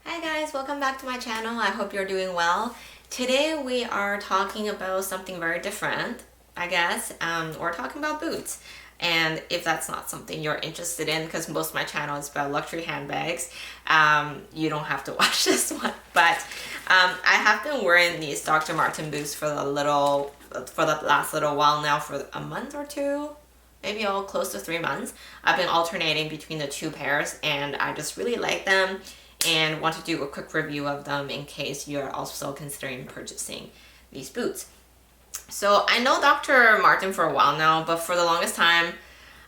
Hi guys, welcome back to my channel. I hope you're doing well. Today we are talking about something very different, I guess. We're talking about boots. And if that's not something you're interested in, because most of my channel is about luxury handbags, you don't have to watch this one. But I have been wearing these Dr. Marten boots for the last little while now, for a month or two. Maybe all close to 3 months. I've been alternating between the two pairs and I just really like them and want to do a quick review of them in case you're also considering purchasing these boots. So I know Dr. Marten for a while now, but for the longest time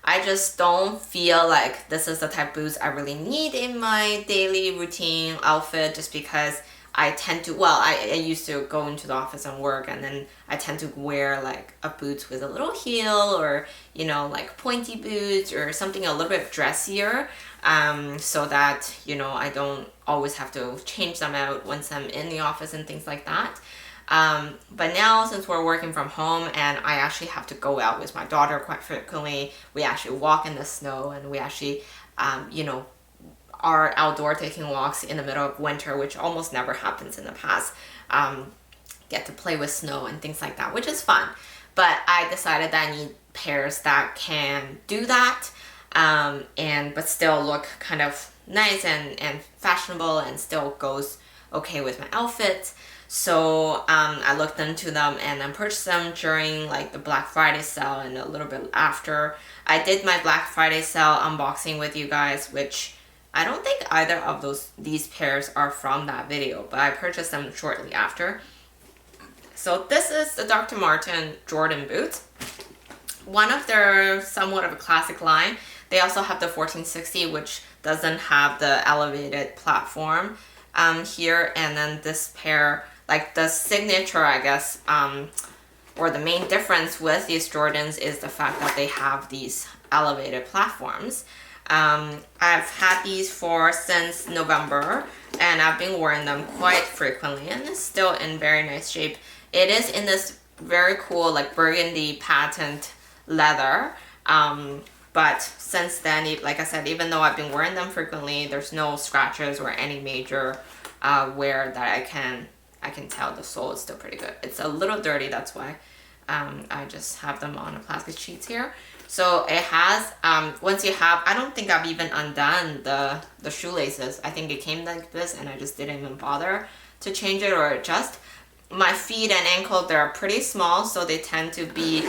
I just don't feel like this is the type of boots I really need in my daily routine outfit, just because I tend to, I used to go into the office and work, and then I tend to wear like a boots with a little heel, or like pointy boots or something a little bit dressier, so that I don't always have to change them out once I'm in the office and things like that. But now, since we're working from home and I actually have to go out with my daughter quite frequently, we actually walk in the snow, and we actually are outdoor taking walks in the middle of winter, which almost never happens in the past. Get to play with snow and things like that, which is fun. But I decided that I need pairs that can do that, but still look kind of nice and fashionable, and still goes okay with my outfit. So I looked into them and then purchased them during like the Black Friday sale and a little bit after. I did my Black Friday sale unboxing with you guys, which I don't think either of these pairs are from that video, but I purchased them shortly after. So this is the Dr. Marten Jordan boots. One of their somewhat of a classic line. They also have the 1460, which doesn't have the elevated platform here. And then this pair, like the signature, I guess, or the main difference with these Jordans is the fact that they have these elevated platforms. I've had these since November, and I've been wearing them quite frequently, and it's still in very nice shape. It is in this very cool like burgundy patent leather, but since then, like I said, even though I've been wearing them frequently, there's no scratches or any major wear that I can tell. The sole is still pretty good. It's a little dirty, that's why I just have them on a plastic sheets here. So it has, once you have, I don't think I've even undone the shoelaces. I think it came like this and I just didn't even bother to change it or adjust. My feet and ankle, they're pretty small, so they tend to be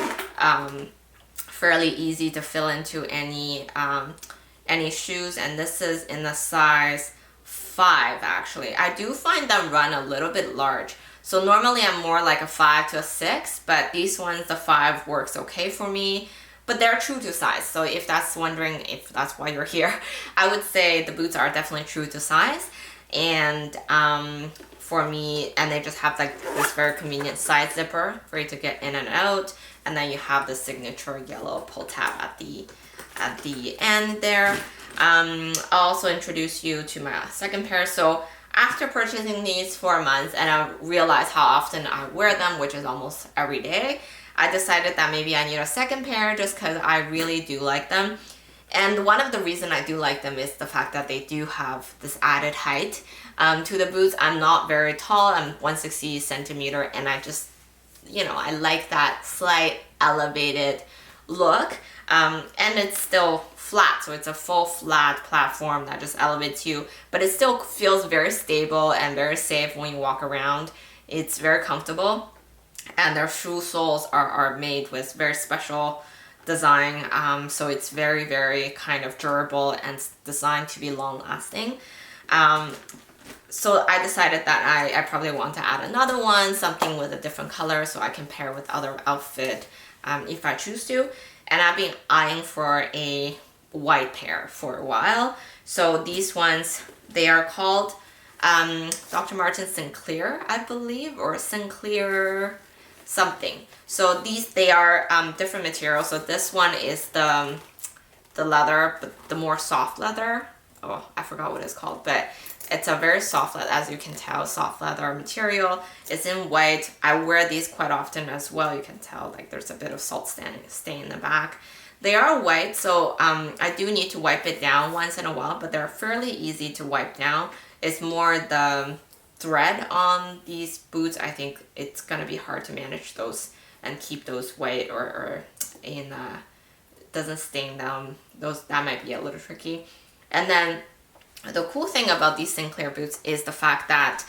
fairly easy to fill into any shoes, and this is in the size 5 actually. I do find them run a little bit large. So normally I'm more like a 5 to a 6, but these ones, the 5 works okay for me. But they're true to size, so if that's wondering if that's why you're here, I would say the boots are definitely true to size. And for me, and they just have like this very convenient side zipper for you to get in and out, and then you have the signature yellow pull tab at the end there. I'll also introduce you to my second pair. So after purchasing these for a month, and I realized how often I wear them, which is almost every day, I decided that maybe I need a second pair just because I really do like them. And one of the reasons I do like them is the fact that they do have this added height to the boots. I'm not very tall. I'm 160 centimeter, and I just, I like that slight elevated look. And it's still flat, so it's a full flat platform that just elevates you, but it still feels very stable and very safe when you walk around. It's very comfortable. And their shoe soles are made with very special design, so it's very, very kind of durable and designed to be long lasting. So I decided that I probably want to add another one, something with a different color, so I can pair with other outfit if I choose to. And I've been eyeing for a white pair for a while. So these ones, they are called Dr. Marten Sinclair, I believe, or Sinclair something. So they are different materials. So this one is the leather, but the more soft leather. Oh, I forgot what it's called, but it's a very soft leather, as you can tell, soft leather material. It's in white. I wear these quite often as well. You can tell like there's a bit of salt stain in the back. They are white, so I do need to wipe it down once in a while, but they're fairly easy to wipe down. It's more the thread on these boots. I think it's gonna be hard to manage those and keep those white or in doesn't stain them. That might be a little tricky. And then the cool thing about these Sinclair boots is the fact that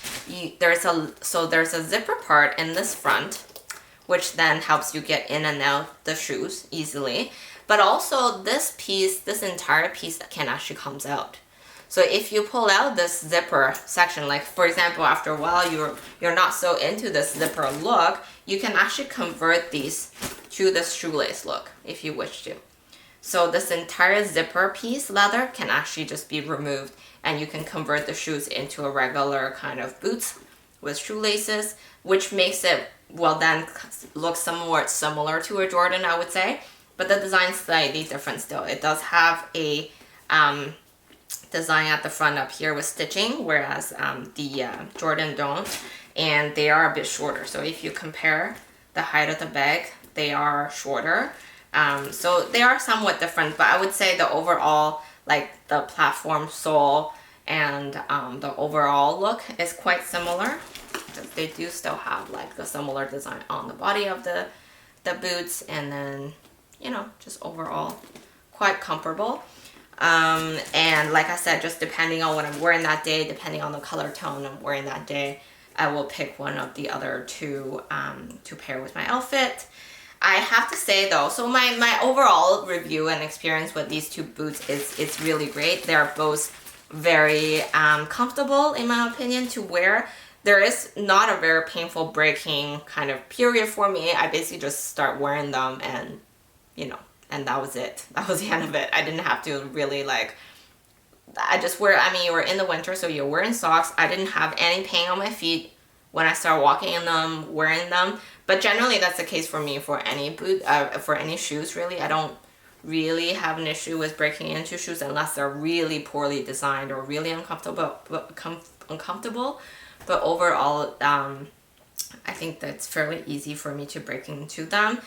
there's a zipper part in this front, which then helps you get in and out the shoes easily. But also this entire piece can actually comes out. So if you pull out this zipper section, like for example, after a while you're not so into this zipper look, you can actually convert these to this shoelace look if you wish to. So this entire zipper piece leather can actually just be removed, and you can convert the shoes into a regular kind of boots with shoelaces, which makes it, well, then look somewhat similar to a Jordan, I would say. But the design's slightly different still. It does have a design at the front up here with stitching, whereas the Jordan don't, and they are a bit shorter. So if you compare the height of the bag, they are shorter. So they are somewhat different, but I would say the overall, like the platform sole and the overall look is quite similar. They do still have like the similar design on the body of the boots, and then, you know, just overall quite comfortable. And like I said, just depending on what I'm wearing that day, depending on the color tone I'm wearing that day, I will pick one of the other two to pair with my outfit. I have to say though, so my overall review and experience with these two boots is it's really great. They're both very comfortable in my opinion to wear. There is not a very painful breaking kind of period for me. I basically just start wearing them and, you know, and that was it. That was the end of it. I didn't have to really like, I just wear, I mean, we're in the winter, so you're wearing socks. I didn't have any pain on my feet when I started walking in them, wearing them. But generally that's the case for me for any boot, for any shoes really. I don't really have an issue with breaking into shoes unless they're really poorly designed or really uncomfortable. But overall, I think that's fairly easy for me to break into them.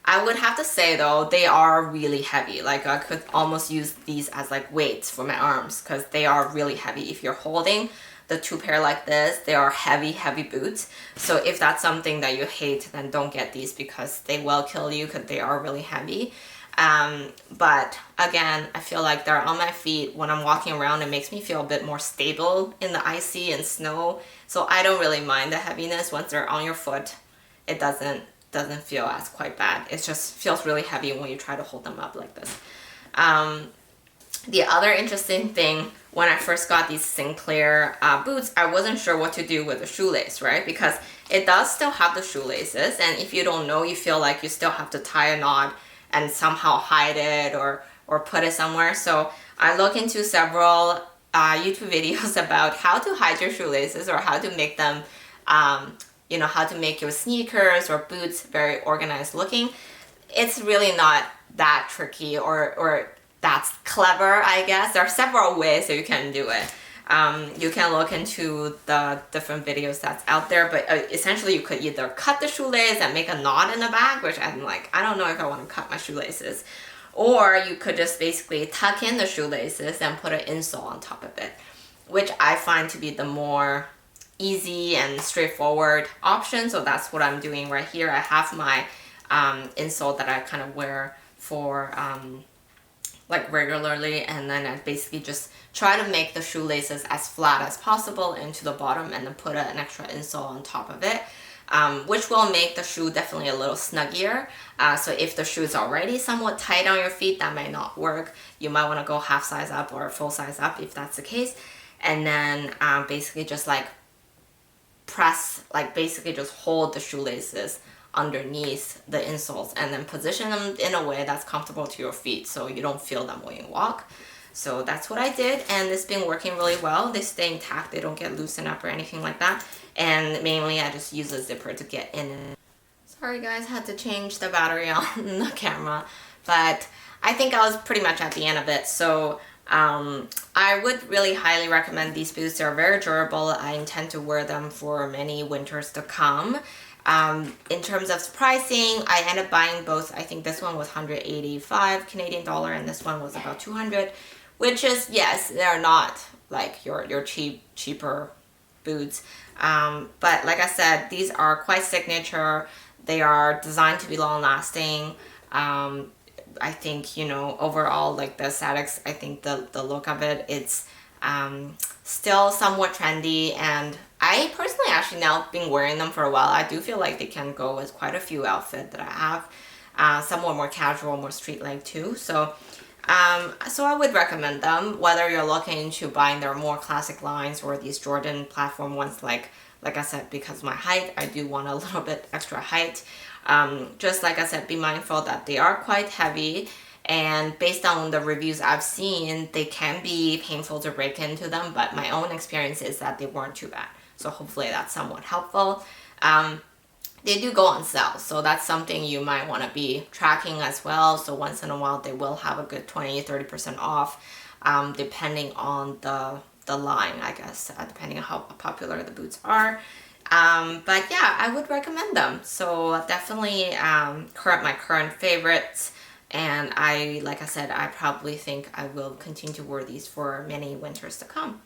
I would have to say though, they are really heavy. Like I could almost use these as like weights for my arms because they are really heavy. If you're holding the two pair like this, they are heavy, heavy boots. So if that's something that you hate, then don't get these because they will kill you because they are really heavy. But again, I feel like they're on my feet when I'm walking around. It makes me feel a bit more stable in the icy and snow. So I don't really mind the heaviness once they're on your foot. It doesn't feel as quite bad. It just feels really heavy when you try to hold them up like this. The other interesting thing, when I first got these Sinclair boots, I wasn't sure what to do with the shoelace, right? Because it does still have the shoelaces, and if you don't know, you feel like you still have to tie a knot and somehow hide it or put it somewhere. So I look into several YouTube videos about how to hide your shoelaces or how to make them, you know, how to make your sneakers or boots very organized looking. It's really not that tricky or that's clever, I guess. There are several ways that you can do it. You can look into the different videos that's out there, but essentially you could either cut the shoelace and make a knot in the back, which I'm like, I don't know if I want to cut my shoelaces. Or you could just basically tuck in the shoelaces and put an insole on top of it, which I find to be the more easy and straightforward option. So that's what I'm doing right here. I have my insole that I kind of wear for like regularly, and then I basically just try to make the shoelaces as flat as possible into the bottom and then put an extra insole on top of it, which will make the shoe definitely a little snuggier. So if the shoe is already somewhat tight on your feet, that might not work. You might want to go half size up or full size up if that's the case. And then basically just like press, like basically just hold the shoelaces underneath the insoles and then position them in a way that's comfortable to your feet so you don't feel them when you walk. So that's what I did, and it's been working really well. They stay intact, they don't get loosened up or anything like that. And mainly I just use a zipper to get in. Sorry guys, had to change the battery on the camera, but I think I was pretty much at the end of it. So I would really highly recommend these boots. They're very durable. I intend to wear them for many winters to come. In terms of pricing, I ended up buying both. I think this one was 185 Canadian dollar and this one was about 200, which is, yes, they're not like your cheaper boots. But like I said, these are quite signature. They are designed to be long lasting. I think, you know, overall, like the aesthetics, I think the look of it, it's still somewhat trendy, and I personally actually now been wearing them for a while. I do feel like they can go with quite a few outfits that I have. Somewhat more casual, more street-like too. So I would recommend them, whether you're looking into buying their more classic lines or these Jordan platform ones. Like I said, because of my height, I do want a little bit extra height. Just like I said, be mindful that they are quite heavy, and based on the reviews I've seen, they can be painful to break into them, but my own experience is that they weren't too bad. So hopefully that's somewhat helpful. They do go on sale, so that's something you might want to be tracking as well. So once in a while they will have a good 20-30% off, depending on the line, I guess, depending on how popular the boots are. But yeah, I would recommend them. So definitely my current favorites, and like I said, I probably think I will continue to wear these for many winters to come.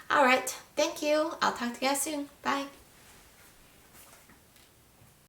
All right, thank you. I'll talk to you guys soon. Bye.